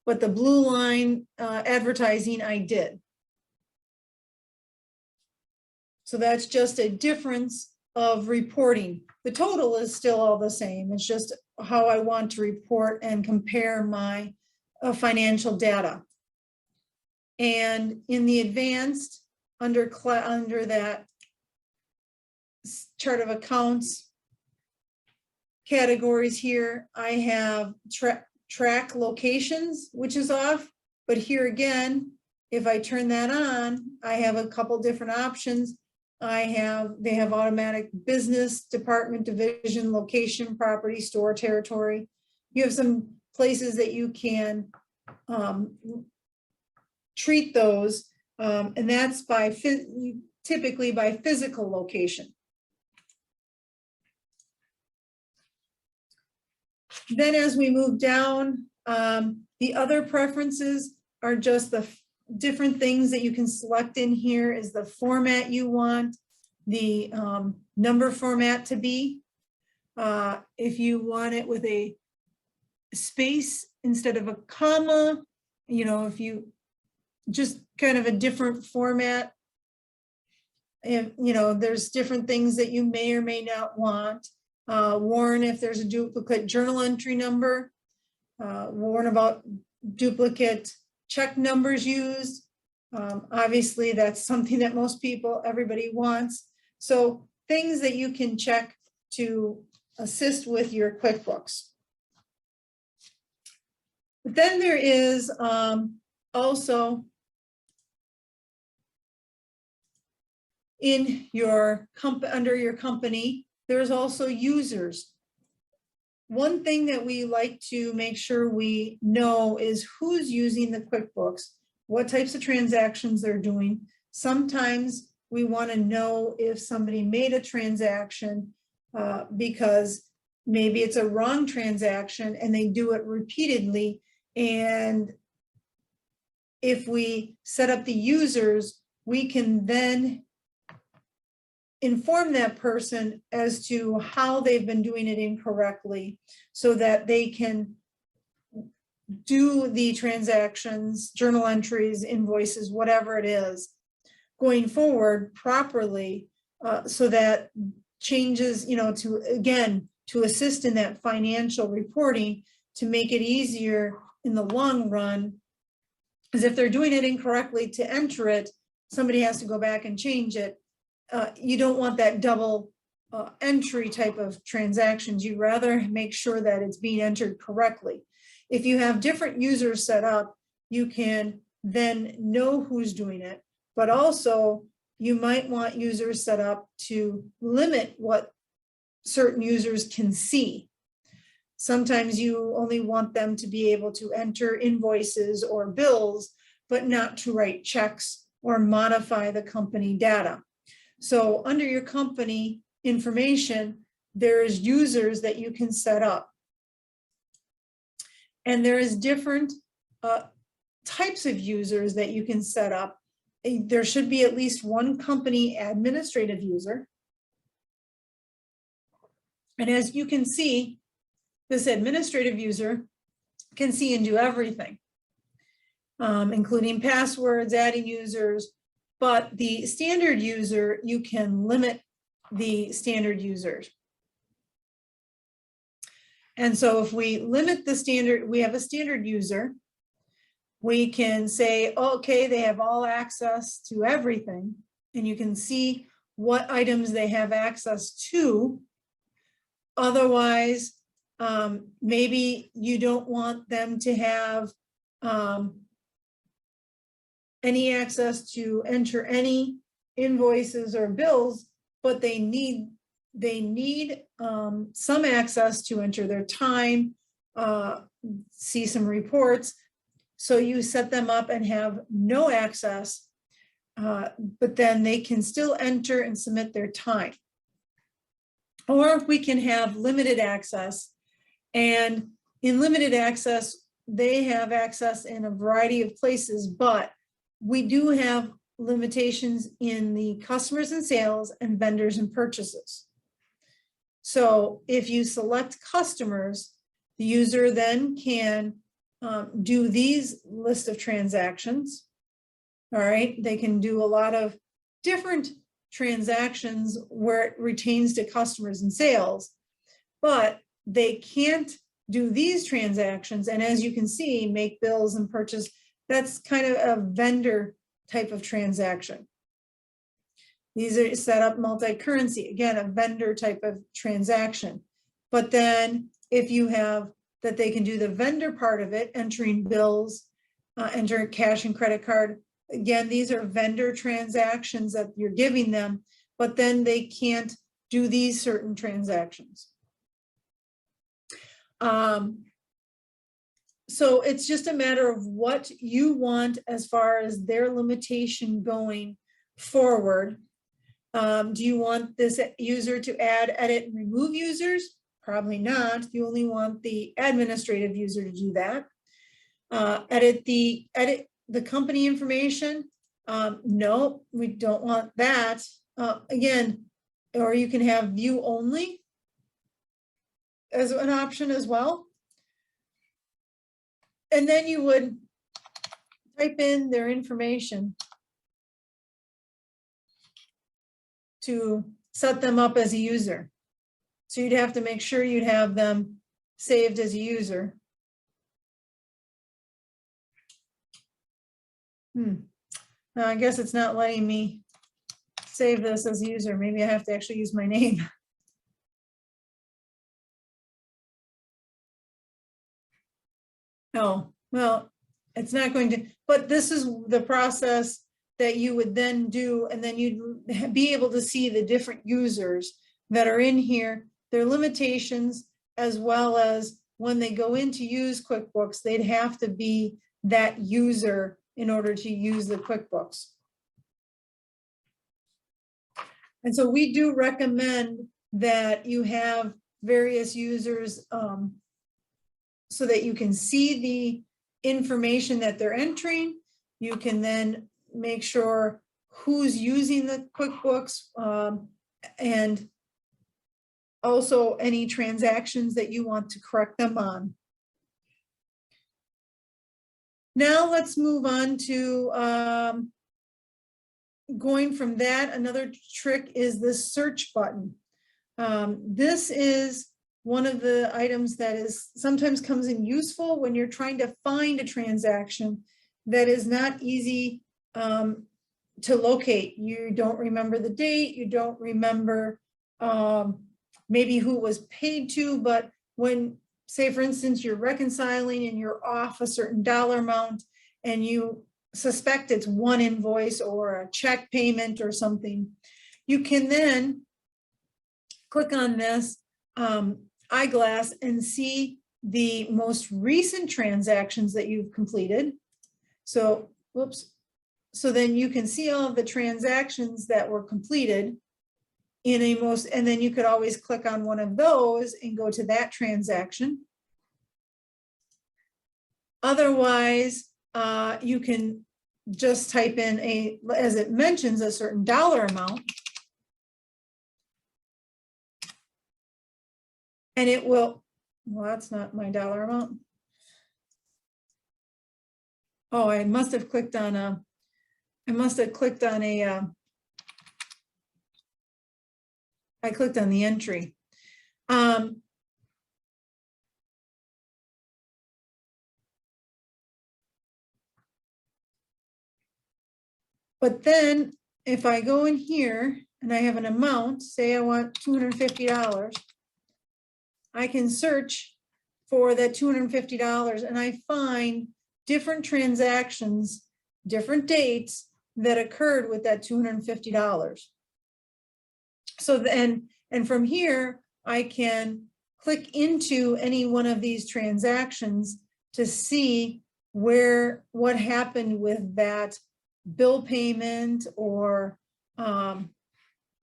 But the blue line advertising I did. So that's just a difference of reporting. The total is still all the same. It's just how I want to report and compare my financial data. And in the advanced, under that chart of accounts categories here, I have track locations, which is off. But here again, if I turn that on, I have a couple different options. They have automatic business, department, division, location, property, store, territory. You have some places that you can treat those, and that's by typically by physical location. Then as we move down, the other preferences are just the different things that you can select in here is the format you want, the number format to be. If you want it with a space instead of a comma, you know, if you just kind of a different format. And, you know, there's different things that you may or may not want. Warn if there's a duplicate journal entry number. Warn about duplicate check numbers used. Obviously, that's something that most people, everybody wants. So things that you can check to assist with your QuickBooks. But then there is also in your under your company, there's also users. One thing that we like to make sure we know is who's using the QuickBooks, what types of transactions they're doing. Sometimes we want to know if somebody made a transaction because maybe it's a wrong transaction and they do it repeatedly. And if we set up the users, we can then inform that person as to how they've been doing it incorrectly so that they can do the transactions, journal entries, invoices, whatever it is, going forward properly so that changes, you know, to, again, to assist in that financial reporting to make it easier in the long run. Because if they're doing it incorrectly to enter it, somebody has to go back and change it. You don't want that double entry type of transactions. You'd rather make sure that it's being entered correctly. If you have different users set up, you can then know who's doing it, but also you might want users set up to limit what certain users can see. Sometimes you only want them to be able to enter invoices or bills, but not to write checks or modify the company data. So under your company information, there is users that you can set up. And there is different types of users that you can set up. There should be at least one company administrative user. And as you can see, this administrative user can see and do everything, including passwords, adding users. But the standard user, you can limit the standard users. And so if we limit the standard, we have a standard user, we can say, okay, they have all access to everything. And you can see what items they have access to. Otherwise, maybe you don't want them to have any access to enter any invoices or bills, but they need some access to enter their time, see some reports. So you set them up and have no access, but then they can still enter and submit their time. Or we can have limited access, and in limited access, they have access in a variety of places, but we do have limitations in the customers and sales and vendors and purchases. So if you select customers, the user then can do these list of transactions. All right, they can do a lot of different transactions where it retains to customers and sales, but they can't do these transactions. And as you can see, make bills and purchase, that's kind of a vendor type of transaction. These are set up multi-currency, again, a vendor type of transaction. But then if you have that they can do the vendor part of it, entering bills, entering cash and credit card. Again, these are vendor transactions that you're giving them, but then they can't do these certain transactions. So it's just a matter of what you want as far as their limitation going forward. Do you want this user to add, edit, and remove users? Probably not. You only want the administrative user to do that. Edit the company information. No, we don't want that. Again, or you can have view only as an option as well. And then you would type in their information to set them up as a user. So you'd have to make sure you'd have them saved as a user. Now, I guess it's not letting me save this as a user. Maybe I have to actually use my name. Oh, well, it's not going to, but this is the process that you would then do, and then you'd be able to see the different users that are in here, their limitations, as well as when they go in to use QuickBooks, they'd have to be that user in order to use the QuickBooks. And so we do recommend that you have various users so that you can see the information that they're entering. You can then make sure who's using the QuickBooks and also any transactions that you want to correct them on. Now let's move on to going from that. Another trick is this search button. This is one of the items that is sometimes comes in useful when you're trying to find a transaction that is not easy to locate. You don't remember the date, you don't remember maybe who was paid to, but when, say for instance, you're reconciling and you're off a certain dollar amount and you suspect it's one invoice or a check payment or something, you can then click on this eyeglass and see the most recent transactions that you've completed. So, whoops. So then you can see all of the transactions that were completed in a most, and then you could always click on one of those and go to that transaction. Otherwise, you can just type in as it mentions, a certain dollar amount. And it will, well, that's not my dollar amount. Oh, I must have clicked on I clicked on the entry. But then if I go in here and I have an amount, say I want $250, I can search for that $250 and I find different transactions, different dates that occurred with that $250. So then, and from here, I can click into any one of these transactions to see what happened with that bill payment, or I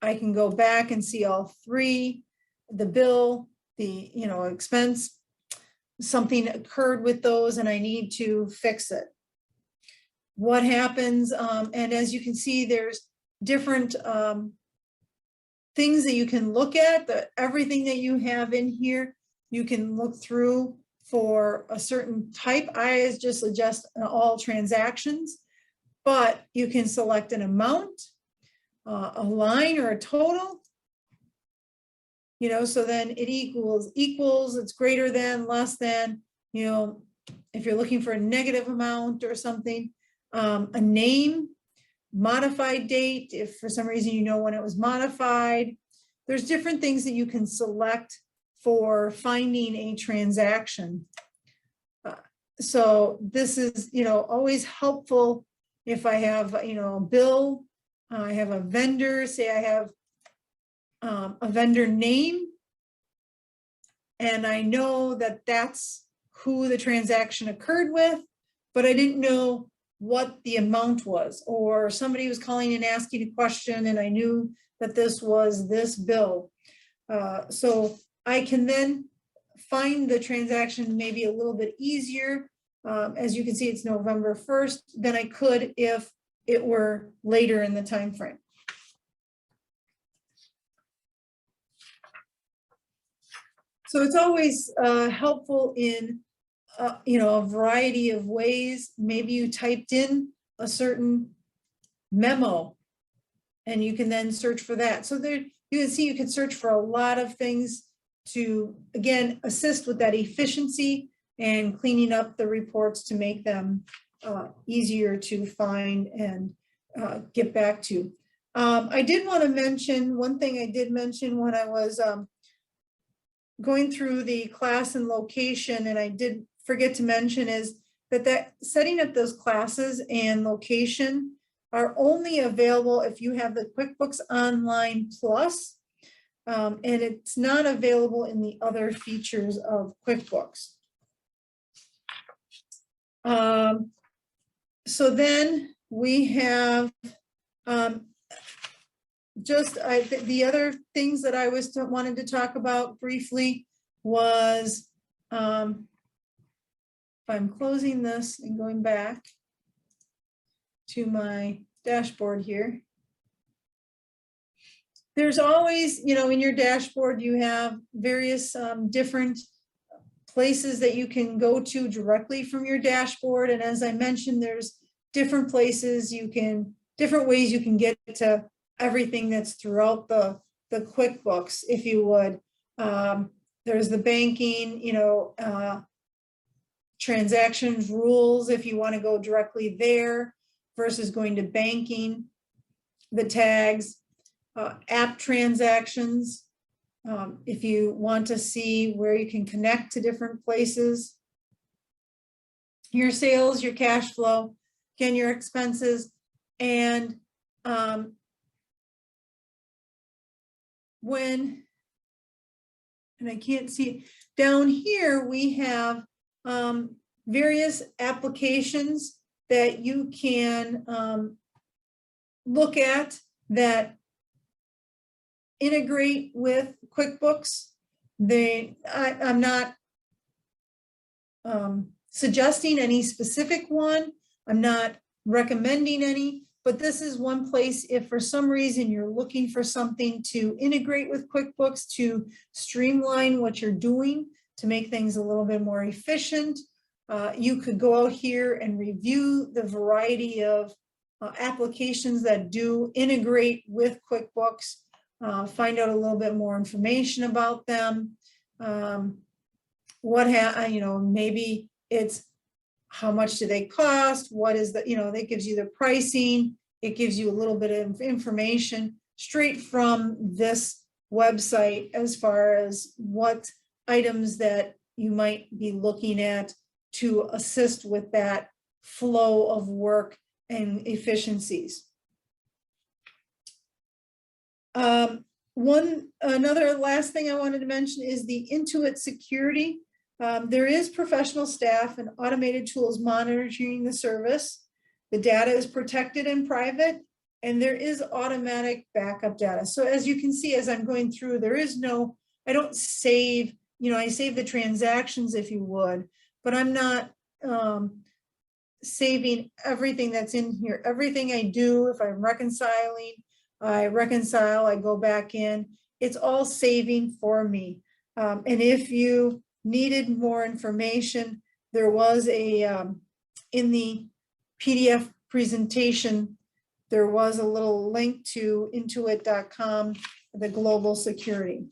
can go back and see all three, the bill, the expense, something occurred with those and I need to fix it. What happens, and as you can see, there's different things that you can look at. Everything that you have in here, you can look through for a certain type. I just suggest all transactions, but you can select an amount, a line or a total. So then it equals, it's greater than, less than, if you're looking for a negative amount or something, a name, modified date, if for some reason when it was modified. There's different things that you can select for finding a transaction. So this is, always helpful if I have, a bill, I have a vendor, say I have a vendor name, and I know that that's who the transaction occurred with, but I didn't know what the amount was, or somebody was calling and asking a question and I knew that this was this bill. So I can then find the transaction maybe a little bit easier. As you can see, it's November 1st than I could if it were later in the time frame. So it's always helpful in a variety of ways. Maybe you typed in a certain memo and you can then search for that. So there you can see you can search for a lot of things to, again, assist with that efficiency and cleaning up the reports to make them easier to find and get back to. I did want to mention, one thing I did mention when I was going through the class and location, and I did forget to mention, is that setting up those classes and location are only available if you have the QuickBooks Online Plus, and it's not available in the other features of QuickBooks. So then we have the other things that I wanted to talk about briefly was, if I'm closing this and going back to my dashboard here, there's always, in your dashboard, you have various different places that you can go to directly from your dashboard. And as I mentioned, there's different places different ways you can get to everything that's throughout the QuickBooks, if you would. There's the banking, transactions rules, if you want to go directly there versus going to banking, the tags, app transactions, if you want to see where you can connect to different places, your sales, your cash flow, again, your expenses, and and I can't see, down here we have various applications that you can look at that integrate with QuickBooks. I'm not suggesting any specific one. I'm not recommending any, but this is one place if for some reason you're looking for something to integrate with QuickBooks to streamline what you're doing, to make things a little bit more efficient. You could go out here and review the variety of applications that do integrate with QuickBooks, find out a little bit more information about them. Maybe it's how much do they cost? What is that gives you the pricing. It gives you a little bit of information straight from this website as far as what items that you might be looking at to assist with that flow of work and efficiencies. Another last thing I wanted to mention is the Intuit security. There is professional staff and automated tools monitoring the service. The data is protected and private, and there is automatic backup data. So as you can see, as I'm going through, I don't save, I save the transactions if you would, but I'm not saving everything that's in here. Everything I do, if I'm reconciling, I reconcile, I go back in, it's all saving for me. And if you needed more information, there was in the PDF presentation, there was a little link to intuit.com, the global security.